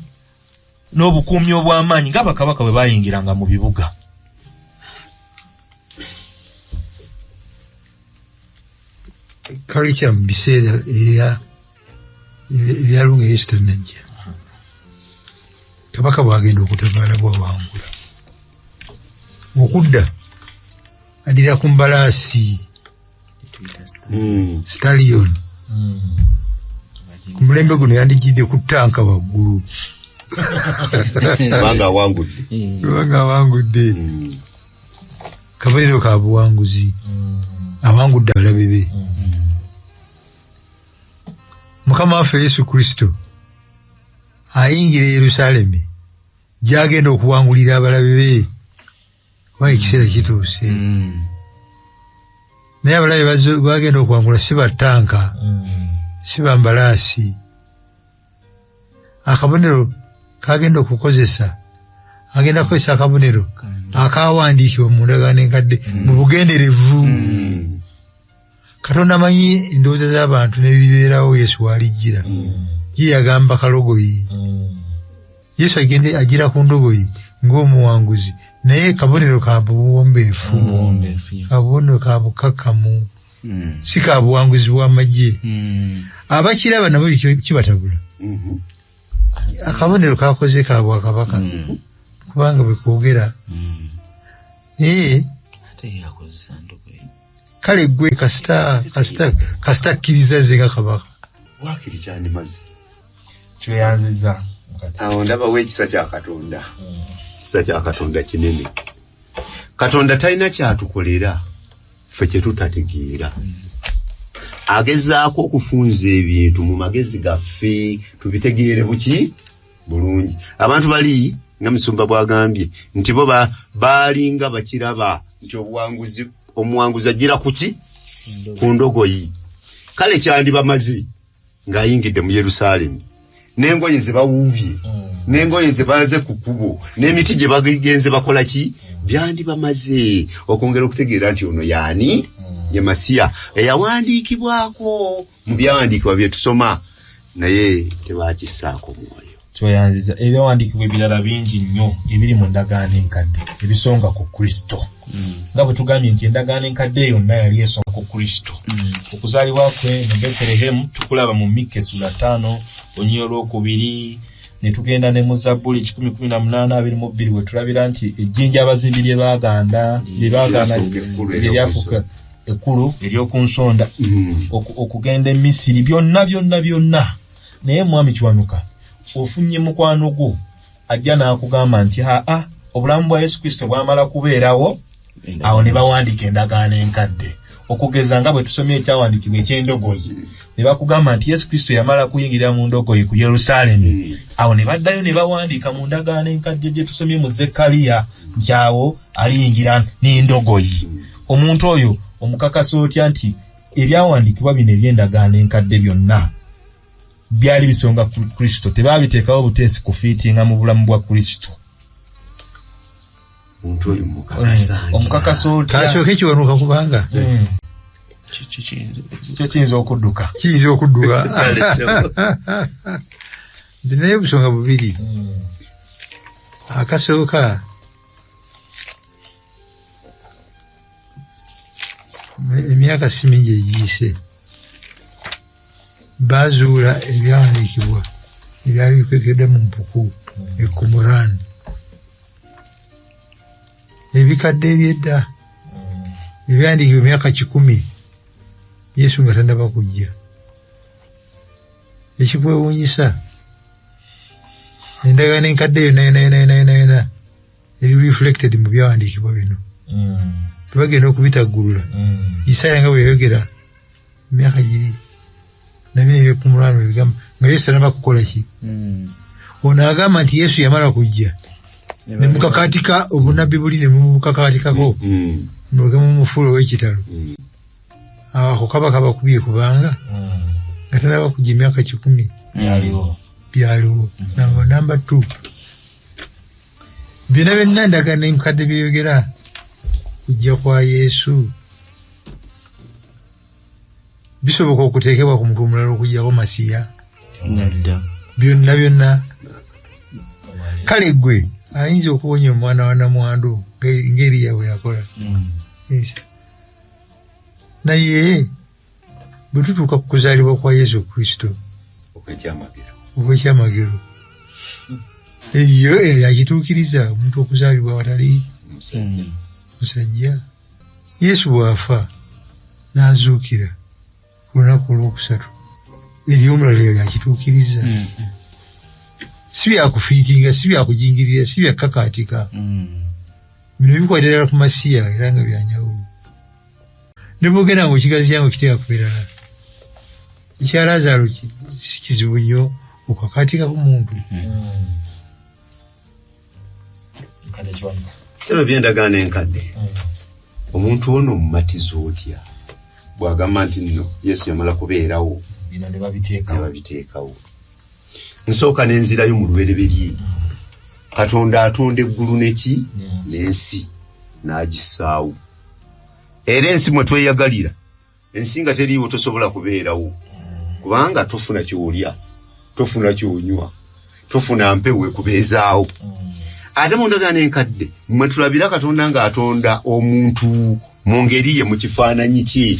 n'obukuumi obw'amaanyi nga bakabaka bwe bayingiranga mu bibuga. Kale kya mu biseera ebyalunga Yesu tannajja kabaka bwagenda okutabaala bwawangula okudda adira ku mbalaasi stallion ku mulembe guno yandigidde ku ttanka waggulu kubanga awangudde kabaliro ka buwanguzi awangudde abalabe be Mukama waffe Yesu Kristo ayingira Yerusalemu gyagenda okuwangulira abalabe be wa ekiseera kituuse naye abalabe bagenda okuwangula si batanka si bambalaasi akabonero kagenda okukozesa agenda kukozesa akabonero akawandiikibwa mu ndagaano enkadde mu bugenderevu Katonda amanyi endowooza z'abantu n'ebibeerawo Yesu w'alijjira ye yagamba kalogoyi Yesu agira ku ndogoyi ng'omuwanguzi naye kabonero ka buwombeefu kabonero ka bukakkamu si ka buwanguzi bw'amagye abakiraba nabo kibatabula akabonero kakoze ka bwakabaka kubanga bwe kwogera kale gwe kasita kkiriza ze nga kabaka wakiri kyandimaze kyeyanziza awo ndabawo ekisa kya Katonda kisa kya Katonda kinene Katonda talina kyatukolera ffe kye tutategeera agezaako okufunza ebintu mu magezi gaffe tubitegeere buki bulungi abantu bali nga Musumba bwagambye nti bo balinga bakiraba nti omuwanguzi agira kuki ku ndogoyi kale kyandi bamaze ng'ayingidde mu Yerusalemu n'engoye ze bawuubye n'engoye ze baze ku kkubo n'emiti gye bagenze bakola ki byandi bamaze okwongera okutegeera nti ono yaani ye Masiya eyawandiikibwako mu byawandiikibwa bye tusoma naye tebakissaako mwoyo kyoyanziza ebyawandiikibwa ebirala bingi nnyo ebiri mu ndagaano enkadde ebisonga ku Kristo nga bwe tugambye nti endagaano enkadde yonna yali esonga ku Kristo okuzaalibwa kwe mu Betelehemu tukulaba mu Mika 5 onyio olwokubiri ne tugenda ne mu Zabbuli 118:22 bwe tulabira nti ejjinja abazimbi lye baaganda lyafuuka ekkulu ery'oku nsonda okugenda e Misiri byonna naye mwami Kiwanuka ofunye mukwano gwo ajja n'akugamba nti obulamu bwa Yesu Kristo bwamala kubeerawo awo ne bawandiika endagaano enkadde okugeza nga bwe tusomye ekyawandiikibwa eky'endogoyi ne bakugamba nti Yesu Kristo yamala kuyingira mu ndogoyi ku Yerusalemu awo ne baddayo ne bawandiika mu ndagaano enkadde gye tusomye mu Zekkaliya nti awo aliyingira n'endogoyi omuntu oyo omukakasa otya nti ebyawandiikibwa bino eby'endagaano enkadde byonna byali bisonga ku Kristo tebabiteekawo buteesi kufiitinga mu bulamu bwa Kristo omukakasa otya kasooke Kiwanuka kubanga kyo kiyinza okudduka nze naye busonga bubiri akasooka emyaka si mingi egiyise bazuula ebyawandiikibwa ebyali bikwekedde mu mpuku Qumran ebikadde ebyedda ebyawandiikibwa emyaka 10 Yesu nga tannaba kujja ekikwewuunyisa endagaano enkadde yonna eri reflected mu byawandiikibwa bino tebagenda okubitaggulula Isaaya nga bwe yayogera emyaka giri nabino ebyekumulano ebigamba nga Yesu tanaba kukola ki ono agamba nti Yesu yamala kujja ne mukakaatika obunabbi buli ne mumukakaatikako muleke mumufuula ow'ekitalo ako kaba kabakubye kubanga nga tanaba kujja emyaka 10 byaliwo namba 2 byonna endagaano enkadde byeyogera kujja kwa Yesu bisoboka okuteekebwa ku muntu omulala okujjako Masiya byonna kale gwe ayinza okuwonya omwana wa namwandu ng'Eriya bwe yakola naye bwe tutuuka ku kuzaalibwa kwa Yesu Kristo okw'ekyamagero eyo yakituukiriza omuntu okuzaalibwa watali musajja Yesu bw'afa n'azuukira ku lunaku olwokusatu ery'omulala yali akituukiriza si byakufiitinga si byakujingirira si byakakaatika bino bikwatira ku Masiya era nga byanjawulo ne bwogenda ng'okigaziya ng'okiteeka ku birala ekya Lazaro kizibu nnyo okakatika ku muntu. Sebe byendagaano enkadde. Omuntu ono mumatizo otya bw'agamba nti nno Yesu yamala kubeerawo bino ne babiteekawo. Nsooka n'enzirayo mu lubereberye. Katonda atonda eggulu n'ensi n'agissaawo. Era ensi mwe tweyagalira, ensi nga teriiwo tosobola kubeerawo. Kubanga tofuna ky'olya, tofuna ky'onywa, tofuna mpewo ekubeezaawo. Ate mu ndagaano enkadde mwe tulabira Katonda ng'atonda omuntu mu ngeri ye mu kifaananyi kye.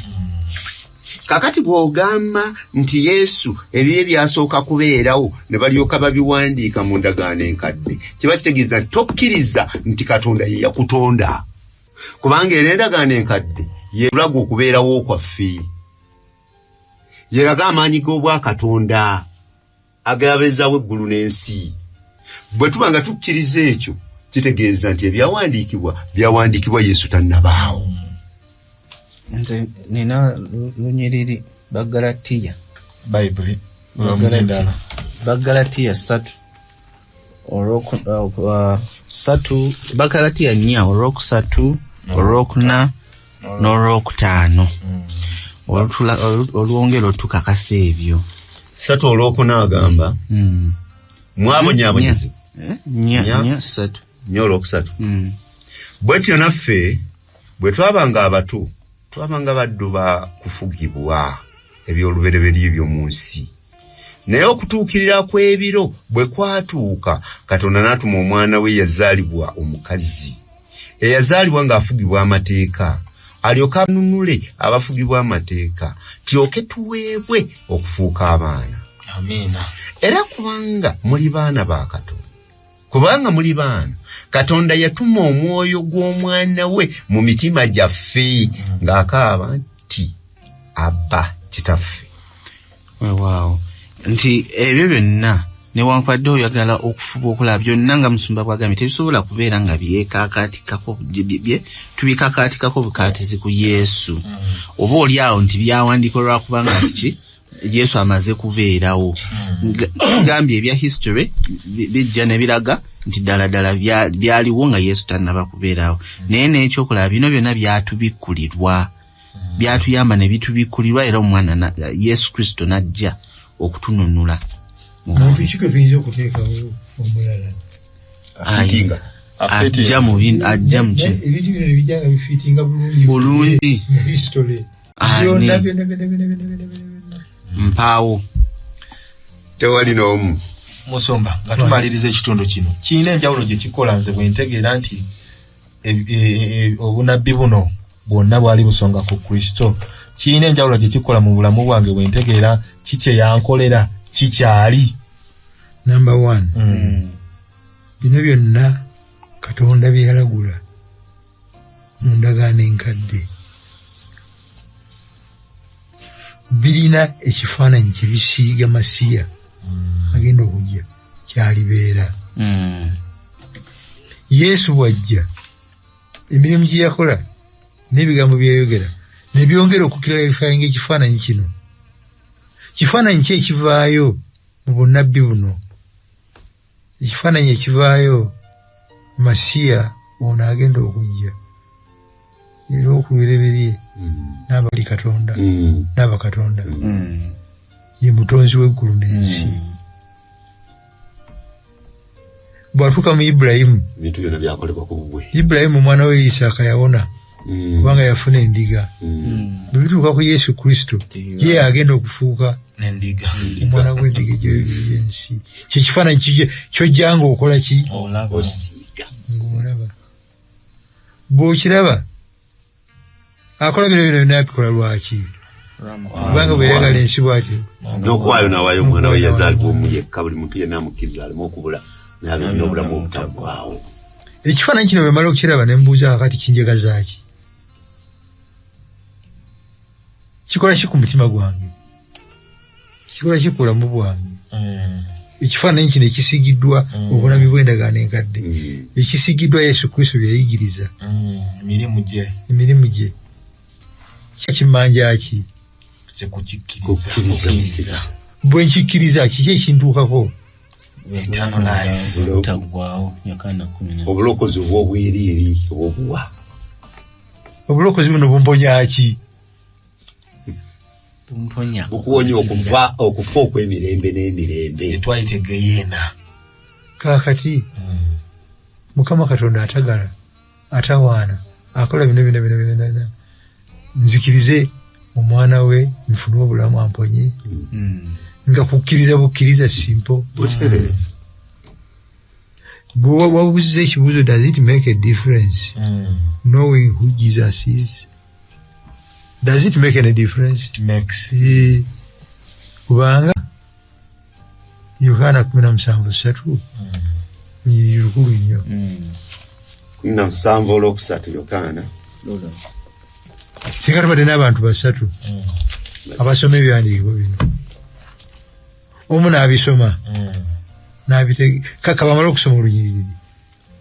Kakati bw'ogamba nti Yesu ebyo byasooka kubeerawo ne balyoka babiwandiika mu ndagaano enkadde, kiba kitegeeza nti tokkiriza nti Katonda ye yakutonda. Kubanga era endagaano enkadde yeraga okubeerawo kwaffe. Yeraga amaanyi g'obwakatonda agabeezaawo eggulu n'ensi. Bwe tuba nga tukkiriza ekyo kitegeeza nti byawandiikibwa Yesu tannabaawo. Nze nina lunyiriri Bagalatiya Bible Bagalatiya 3 Bagalatiya 4 olwokusatu olwokuna n'olwokutaano olwongera tukakasa ebyo 3 olwokuna agamba mwabo nyabonyezi nya olwokusatu. Bwetyo naffe bwe twabanga abato twabanga baddu ba kufugibwa eby'olubereberye by'omu nsi. Naye okutuukirira kw'ebiro bwe kwatuuka Katonda n'atuma omwana we yazaalibwa omukazi eyazaalibwa ng'afugibwa amateeka alyoke anunule abafugibwa amateeka tulyoke tuweebwe okufuuka abaana. Amiina. Era kubanga muli baana ba Katonda, kubanga muli baana, Katonda yatuma omwoyo gw'omwana we mu mitima gyaffe ng'akaaba nti Abba Kitaffe. Wow. Nti ebyo byonna newankubadde oyagala okufuba okulaba byonna nga Musumba bw'agambye tebisobola kubeera nga byekakaatikako tubikakaatikako bukaatizi ku Yesu. Oba oli awo nti byawandiikwa lwakubanga kiki Yesu amaze kubeerawo. Gambye ebya history bijja ne biraga nti ddala byaliwo nga Yesu tannaba kubeerawo. Naye n'ekyokulaba bino byonna byatubikkulirwa, byatuyamba ne bitubikkulirwa, era omwana Yesu Kristo n'ajja okutununula. Muntu kiko tuyinza okuteekawo omulala ajja mu kino ebintu bino nebijjanga bifiitinga bulungi history mpaawo tewali n'omu. Musomba nga tumaliriza ekitundu kino kiina enjawulo gye kikola nze bwe ntegeera nti obunabbi buno bwonna bwali busonga ku Kristo. Kiina enjawulo gye kikola mu bulamu bwange bwe ntegeera kikye yankolera kikyali. Number 1. Bino byonna Katonda bye yalagula mu ndagaano enkadde birina ekifaananyi kye bisiiga Masiya agenda okujja kyalibeera. Yesu bw'ajja emirimu gye yakola n'ebigambo byeyogera ne byongera okukiralifayo ng'ekifaananyi kino. Kifaananyi ki ekivaayo mu bunnabbi buno? Ekifaananyi ekivaayo Masiya ono agenda okujja era okulubereberye n'abali Katonda n'abakatonda ye mutonzi w'eggulu n'ensi. Bw'atuuka mu Ibulayimu, ebintu byonna byakolebwa ku bubwe. Ibulayimu omwana we Isaaka yawona kubanga yafuna endiga. Bwe bituuka ku Yesu Kristo ye agenda okufuuka n'endiga, omwana gw'endiga gy'ensi. Kye kifaananyi ky'ojjanga okola ki? Osiiga. Ng'olaba. Bw'okiraba akola bino byonna abikola lwaki? Kubanga bwe yayagala ensi bw'atyo. N'okuwaayo n'awaayo omwana we yazaalibwa omu yekka, buli muntu yenna amukkiriza aleme okubula n'abe n'obulamu obutaggwaawo. Ekifaananyi kino bwe mala okukiraba ne mbuuza kakati kinjagaza ki? Kikola ki ku mutima gwange? Kikola ki ku bulamu bwange? Ekifaananyi kino ekisigiddwa obulamu bw'endagaano enkadde, ekisigiddwa Yesu Kristo bye yayigiriza, emirimu gye kimanja ki? kukikkiriza bwe nkikkiriza kiki ekintuukako eternal life butagwawo Yokaana 10 obulokozi obw'obweriri obwobuwa obulokozi buno bumponya ki bumponya bukuwonya okufa okw'emirembe n'emirembe twayitegeyeena kaakati Mukama Katonda atagala atawaana akola bino nzikirize omwana we nfune obulamu amponye nga kukkiriza simple wabuuziza ekibuuzo does it make a difference knowing who Jesus is? Does it make any difference? It makes. Kubanga Yokaana 17:3 ni lukulu nnyo. 17:3 Yokaana. Singa tubadde n'abantu basatu abasoma ebyandiikibwa bino omu n'abisoma kaka bamala okusoma olunyiriri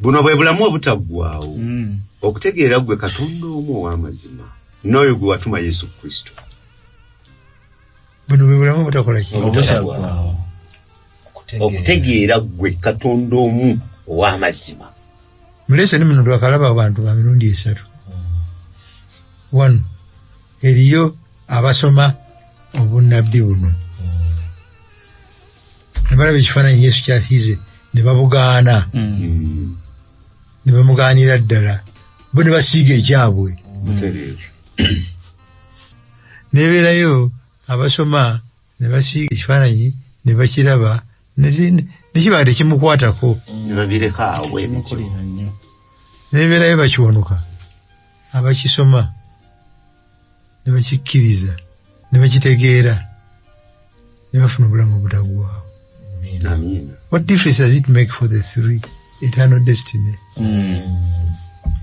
buno bwe bulamu obutaggwaawo okutegeera gwe Katonda omu ow'amazima n'oyo gwe watuma Yesu Kristo. Buno bwe bulamu obutakola ki obutaggwaawo okutegeera gwe Katonda omu ow'amazima. Mulesoni muno twakalaba abantu ba mirundi 3. 1 eriyo abasoma obunnabbi buno ne balaba ekifaananyi Yesu kyasiize ne babugaana ne bamugaanira ddala bo ne basiiga ekyabwe. Nebeerayo abasoma ne basiiga ekifaananyi ne bakiraba nekiba tekimukwatako nebabirekawo nebeerayo bakiwanuka abakisoma ne bakikkiriza ne bakitegeera ne bafuna obulamu obutaggwaawo. What difference does it make for the 3? Eternal destiny.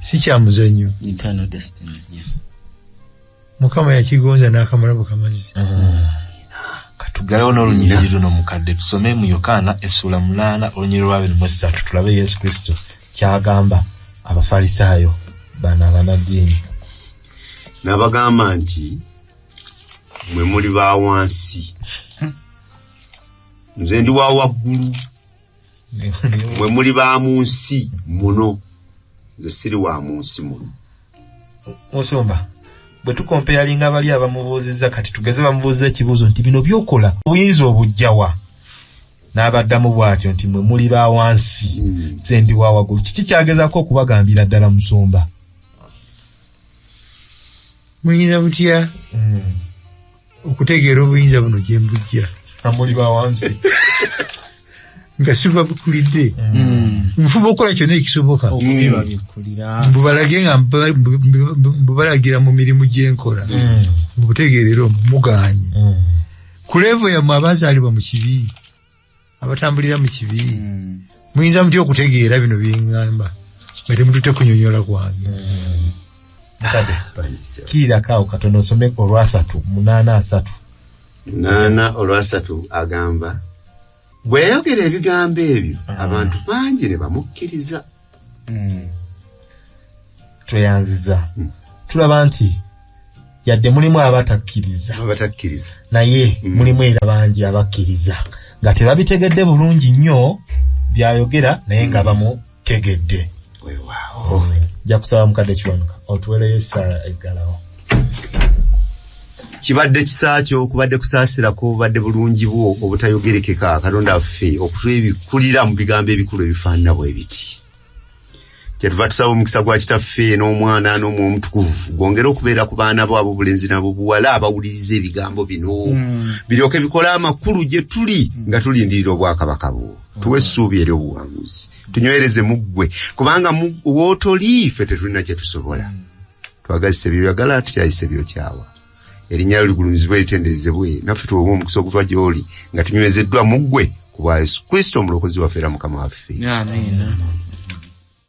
Si kya muzannyo. Eternal destiny. Mukama yakigonza n'akamala bukamazi. Katugalewo n'olunyiriri luno mukadde tusome mu Yokaana 8 olunyiriri lwa 23 tulabe Yesu Kristo kyagamba abafalisaayo bana abanaddiini. N'abagamba nti mwe muli ba wansi nze ndi wa waggulu mwe muli ba mu nsi muno nze siri wa mu nsi muno. Musumba bwe tukompeyalinga bali abamubuuzizza kati tugeze bamubuuziza ekibuuzo nti bino byokola obuyinza obujjawa n'abaddamu bw'atyo nti mwe muli ba wansi nze ndi wa waggulu. Kiki kyagezaako okubagambira ddala Musumba? Muyinza butya okutegeera obuyinza buno gye mbujja amuli ba wansi nga siba bukulidde nfuba okukola kyonna ekisoboka mbubalage nga mbubalagira mu mirimu gyenkola mubutegeerera muganye ku levo yammwe abazaalibwa mu kibi abatambulira mu kibi muyinza mutya okutegeera bino byeŋŋamba nga temutute kunyonyola kwange. Kiirako katono osome olwasatu 8:3 agamba bwe yayogera ebigambo ebyo abantu bangi ne bamukkiriza. Tweyanziza tulaba nti yadde mulimu abatakkiriza naye mulimu era bangi abakkiriza nga tebabitegedde bulungi nnyo byayogera naye nga bamutegedde. Ja kusaba mukadde kiwanuka otuwereyo essala eggalawo. Kibadde kisaakyo kubadde kusaasirako obadde bulungi bwo obutayogerekeka Katonda waffe okutwebikulira mu bigambo ebikulu ebifaanana bwe biti. Kyetuva tusaba omukisa gwa Kitaffe n'Omwana n'Omwoyo Omutukuvu gwongere okubeera ku baana bo ab'obulenzi n'ab'obuwala abawuliriza ebigambo bino biryoke bikola amakulu gye tuli nga tulindirira obwakabaka bwo. Tuwe essuubi eri obuwanguzi tunywereze mu ggwe kubanga wootoli ffe tetulina kye tusobola. Twagazise byoyagala tukyayise byokyawa. Erinnya lyo ligulumizibwe litenderezebwe naffe tuwe omukisa okuva gy'oli nga tunywezeddwa mu ggwe ku bwa Yesu Kristo omulokozi waffe era Mukama waffe. Amen.